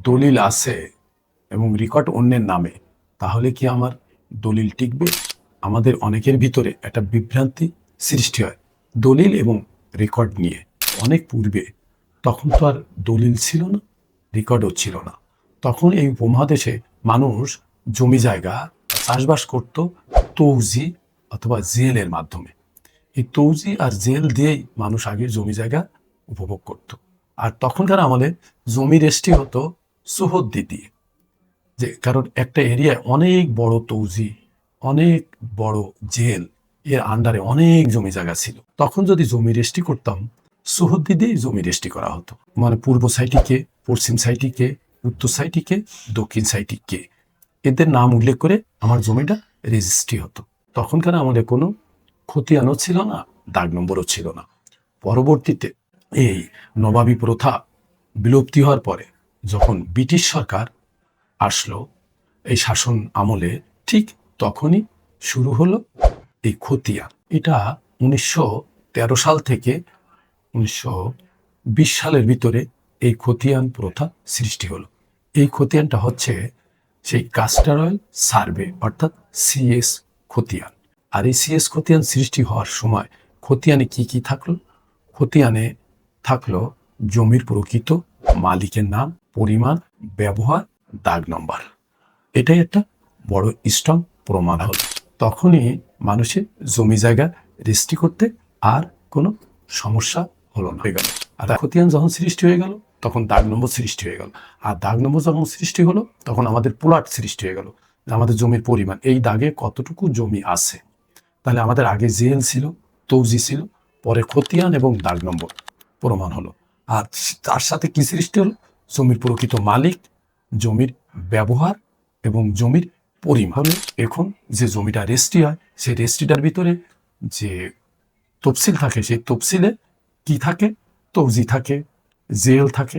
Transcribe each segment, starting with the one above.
দলিল আছে এবং রেকর্ড অন্যের নামে, তাহলে কি আমার দলিল টিকবে? আমাদের অনেকের ভিতরে একটা বিভ্রান্তি সৃষ্টি হয় দলিল এবং রেকর্ড নিয়ে। অনেক পূর্বে তখন তো আর দলিল ছিল না, রেকর্ডও ছিল না। তখন এই উপমহাদেশে মানুষ জমি জায়গা চাষবাস করত তৌজি অথবা জেলের মাধ্যমে। এই তৌজি আর জেল দিয়েই মানুষ আগে জমি জায়গা উপভোগ করত। আর তখনকার আমলে জমি রেস্ট্রি হতো সুহদ্দি দিয়ে, যে কারণ একটা এরিয়ায় অনেক বড় তৌজি, অনেক বড় জেল, এর আন্ডারে অনেক জমি জায়গা ছিল। তখন যদি জমি রেস্ট্রি করতাম, সুহদ্দি দিয়ে জমি রেস্ট্রি করা হতো। মানে পূর্ব সাইটি কে, পশ্চিম সাইটি কে, উত্তর সাইটি কে, দক্ষিণ সাইটি কে, এদের নাম উল্লেখ করে আমার জমিটা রেজিস্ট্রি হতো। তখনকার আমলে কোনো খতিয়ানও ছিল না, দাগ নম্বরও ছিল না। পরবর্তীতে এই নবাবী প্রথা বিলুপ্তি হওয়ার পরে যখন ব্রিটিশ সরকার আসলো এই শাসন আমলে, ঠিক তখনই শুরু হলো এই খতিয়ান। এটা 1913 সাল থেকে 1920 সালের ভিতরে এই খতিয়ান প্রথা সৃষ্টি হলো। এই খতিয়ানটা হচ্ছে সেই কাস্টারয়েল সার্ভে অর্থাৎ সিএস খতিয়ান। আর এই সিএস খতিয়ান সৃষ্টি হওয়ার সময় খতিয়ানে কি কি থাকলো? খতিয়ানে থাকলো জমির প্রকৃত মালিকের নাম, পরিমাণ, ব্যবহার, দাগ নম্বর। এটাই একটা বড় স্ট্রং প্রমাণ হল। তখনই মানুষের জমি জায়গা রেজিস্ট্রি করতে আর কোনো সমস্যা হলো না, হয়ে গেল। আর খতিয়ান যখন সৃষ্টি হয়ে গেল তখন দাগ নম্বর সৃষ্টি হয়ে গেল। আর দাগ নম্বর যখন সৃষ্টি হলো তখন আমাদের প্লট সৃষ্টি হয়ে গেল, আমাদের জমির পরিমাণ, এই দাগে কতটুকু জমি আছে। তাহলে আমাদের আগে জেল ছিল, তৌজি ছিল, পরে খতিয়ান এবং দাগ নম্বর প্রমাণ হলো। আর তার সাথে কি সৃষ্টি হলো? জমির প্রকৃত মালিক, জমির ব্যবহার এবং জমির পরিমাণ। এখন যে জমিটা রেজিস্ট্রি হয় সেই রেজিস্ট্রিটার ভিতরে যে তফসিল থাকে, সেই তফসিলে কি থাকে? তৌজি থাকে, জেল থাকে,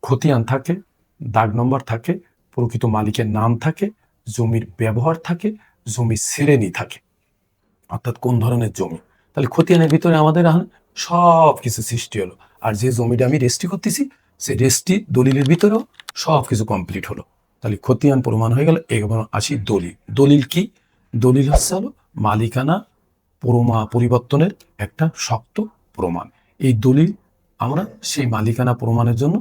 খতিয়ান থাকে, দাগ নম্বর থাকে, প্রকৃত মালিকের নাম থাকে, জমির ব্যবহার থাকে, জমির শ্রেণী থাকে, অর্থাৎ কোন ধরনের জমি। তাহলে খতিয়ানের ভিতরে আমাদের সব কিছু সৃষ্টি হলো। আর যে জমিটা আমি রেজিস্ট্রি করতেছি সেই রেজিস্ট্রি দলিলের ভিতরেও সব কিছু কমপ্লিট হলো। তাহলে খতিয়ান প্রমাণ হয়ে গেল। এবার আসি দলিল। দলিল কি? দলিল হচ্ছে হলো মালিকানা পরিবর্তনের একটা শক্ত প্রমাণ। এই দলিল আমরা সেই মালিকানা প্রমাণের জন্য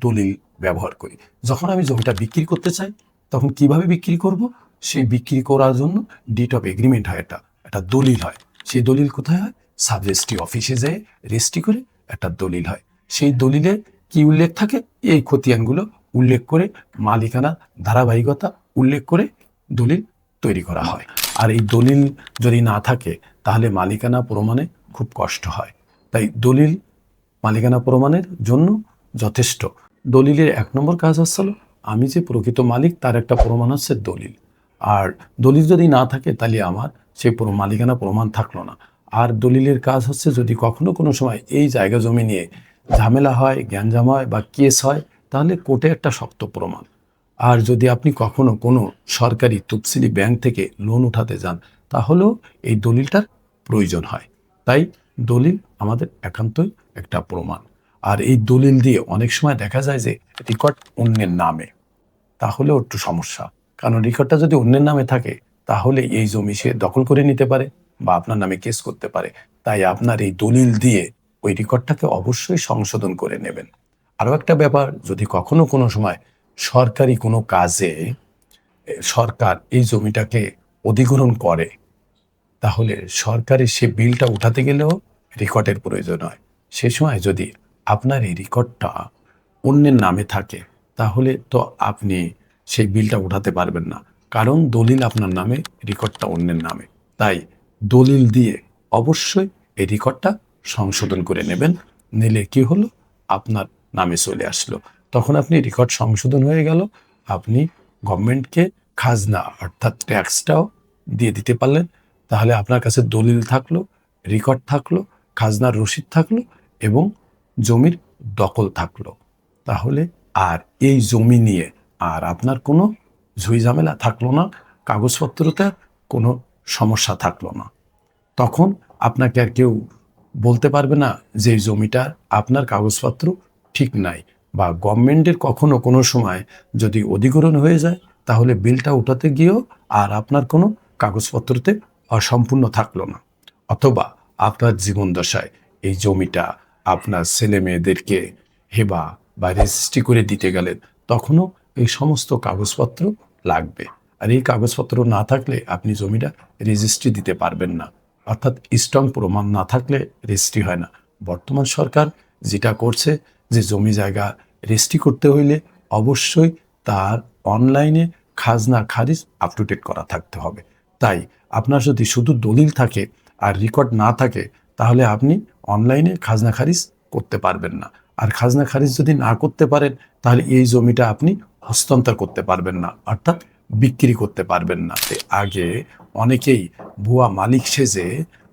দলিল ব্যবহার করি। যখন আমি জমিটা বিক্রি করতে চাই তখন কিভাবে বিক্রি করব? সেই বিক্রি করার জন্য ডিট অফ এগ্রিমেন্ট হয়, একটা দলিল হয়। সেই দলিল কোথায় হয়? সাব রেজিস্ট্রি অফিসে যেয়ে রেজিস্ট্রি করে একটা দলিল হয়। সেই দলিলে কি উল্লেখ থাকে? এই খতিয়ানগুলো উল্লেখ করে, মালিকানা ধারাবাহিকতা উল্লেখ করে দলিল তৈরি করা হয়। আর এই দলিল যদি না থাকে তাহলে মালিকানা প্রমাণে খুব কষ্ট হয়। তাই দলিল মালিকানা প্রমাণের জন্য যথেষ্ট। দলিলের 1 নম্বর কাজ হচ্ছে আমি যে প্রকৃত মালিক তার একটা প্রমাণ হচ্ছে দলিল। আর দলিল যদি না থাকে তাহলে আমার সেই মালিকানা প্রমাণ থাকলো না। আর দলিলের কাজ হচ্ছে যদি কখনো কোনো সময় এই জায়গা জমি নিয়ে ঝামেলা হয়, গ্যাঞ্জাম হয় বা কেস হয়, তাহলে কোর্টে একটা শক্ত প্রমাণ। আর যদি আপনি কখনো কোনো সরকারি তফসিলি ব্যাংক থেকে লোন উঠাতে যান তাহলেও এই দলিলটার প্রয়োজন হয়। তাই দলিল আমাদের একান্তই একটা প্রমাণ। আর এই দলিল দিয়ে অনেক সময় দেখা যায় যে রেকর্ড অন্যের নামে, তাহলেও একটু সমস্যা। কারণ রেকর্ডটা যদি অন্যের নামে থাকে তাহলে এই জমি সে দখল করে নিতে পারে বা আপনার নামে কেস করতে পারে। তাই আপনার এই দলিল দিয়ে ওই রেকর্ডটাকে অবশ্যই সংশোধন করে নেবেন। আরও একটা ব্যাপার, যদি কখনো কোনো সময় সরকারি কোনো কাজে সরকার এই জমিটাকে অধিগ্রহণ করে তাহলে সরকারের সে বিলটা উঠাতে গেলেও রেকর্ডের প্রয়োজন হয়। সে সময় যদি আপনার এই রেকর্ডটা অন্যের নামে থাকে তাহলে তো আপনি সেই বিলটা উঠাতে পারবেন না, কারণ দলিল আপনার নামে, রেকর্ডটা অন্যের নামে। তাই দলিল দিয়ে অবশ্যই এই রেকর্ডটা সংশোধন করে নেবেন। নিলে কি হলো? আপনার নামে চলে আসলো। তখন আপনি রেকর্ড সংশোধন হয়ে গেল, আপনি গভর্নমেন্টকে খাজনা অর্থাৎ ট্যাক্সটাও দিয়ে দিতে পারলেন। তাহলে আপনার কাছে দলিল থাকলো, রেকর্ড থাকলো, খাজনার রসিদ থাকলো এবং জমির দখল থাকলো। তাহলে আর এই জমি নিয়ে আর আপনার কোনো ঝুই ঝামেলা থাকলো না, কাগজপত্রতে কোনো সমস্যা থাকলো না। তখন আপনাকে আর কেউ বলতে পারবে না যে এই জমিটা আপনার কাগজপত্র ঠিক নাই, বা গভর্নমেন্টের কখনো কোনো সময় যদি অধিগ্রহণ হয়ে যায়, তাহলে বিলটা উঠাতে গিয়েও আর আপনার কোনো কাগজপত্রতে অসম্পূর্ণ থাকলো না। অথবা আপনার জীবনদশায় এই জমিটা আপনার ছেলে মেয়েদেরকে হেবা বা রেজিস্ট্রি করে দিতে গেলেন, তখনও এই সমস্ত কাগজপত্র লাগবে। আর এই কাগজপত্র না থাকলে আপনি জমিটা রেজিস্ট্রি দিতে পারবেন না। অর্থাৎ স্ট্রং প্রমাণ না থাকলে রেজিস্ট্রি হয় না। বর্তমান সরকার যেটা করছে যে জমি জায়গা রেজিস্ট্রি করতে হইলে অবশ্যই তার অনলাইনে খাজনা খারিজ আপ টু ডেট করা থাকতে হবে। তাই আপনার যদি শুধু দলিল থাকে আর রেকর্ড না থাকে, তাহলে আপনি অনলাইনে খাজনা খারিজ করতে পারবেন না। আর খাজনা খারিজ যদি না করতে পারেন, তাহলে এই জমিটা আপনি হস্তান্তর করতে পারবেন না, অর্থাৎ বিক্রি করতে পারবেন না। আগে অনেকেই ভুয়া মালিক সেজে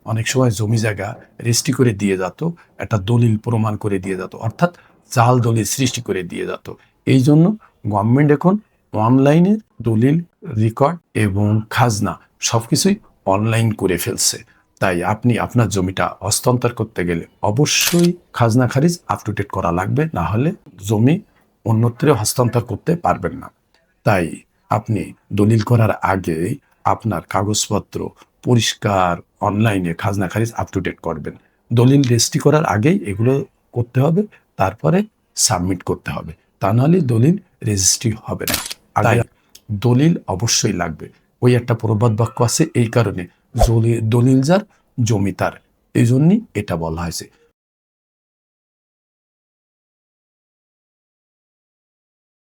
অনেক সময় জমি জায়গা রেজিস্ট্রি করে দিয়ে যেত, একটা দলিল প্রমাণ করে দিয়ে যেত, অর্থাৎ জাল দলিল সৃষ্টি করে দিয়ে যেত। এই জন্য গভর্নমেন্ট এখন অনলাইনে দলিল, রেকর্ড এবং খাজনা সবকিছুই অনলাইন করে ফেলছে। তাই আপনি আপনার জমিটা হস্তান্তর করতে গেলে অবশ্যই খাজনা খারিজ আপ টু ডেট করা লাগবে, না হলে জমি অন্যত্র হস্তান্তর করতে পারবেন না। তাই আপনি দলিল করার আগে আপনার কাগজপত্র পরিষ্কার অনলাইনে খাজনা খারিজ আপ টু ডেট করবেন। দলিল রেজিস্ট্রি করার আগেই এগুলো করতে হবে, তারপরে সাবমিট করতে হবে, তা নাহলে দলিল রেজিস্ট্রি হবে না। তাই দলিল অবশ্যই লাগবে। ওই একটা প্রবাদ বাক্য আছে, এই কারণে দলিল যার জমি তার, এই জন্যই এটা বলা হয়েছে।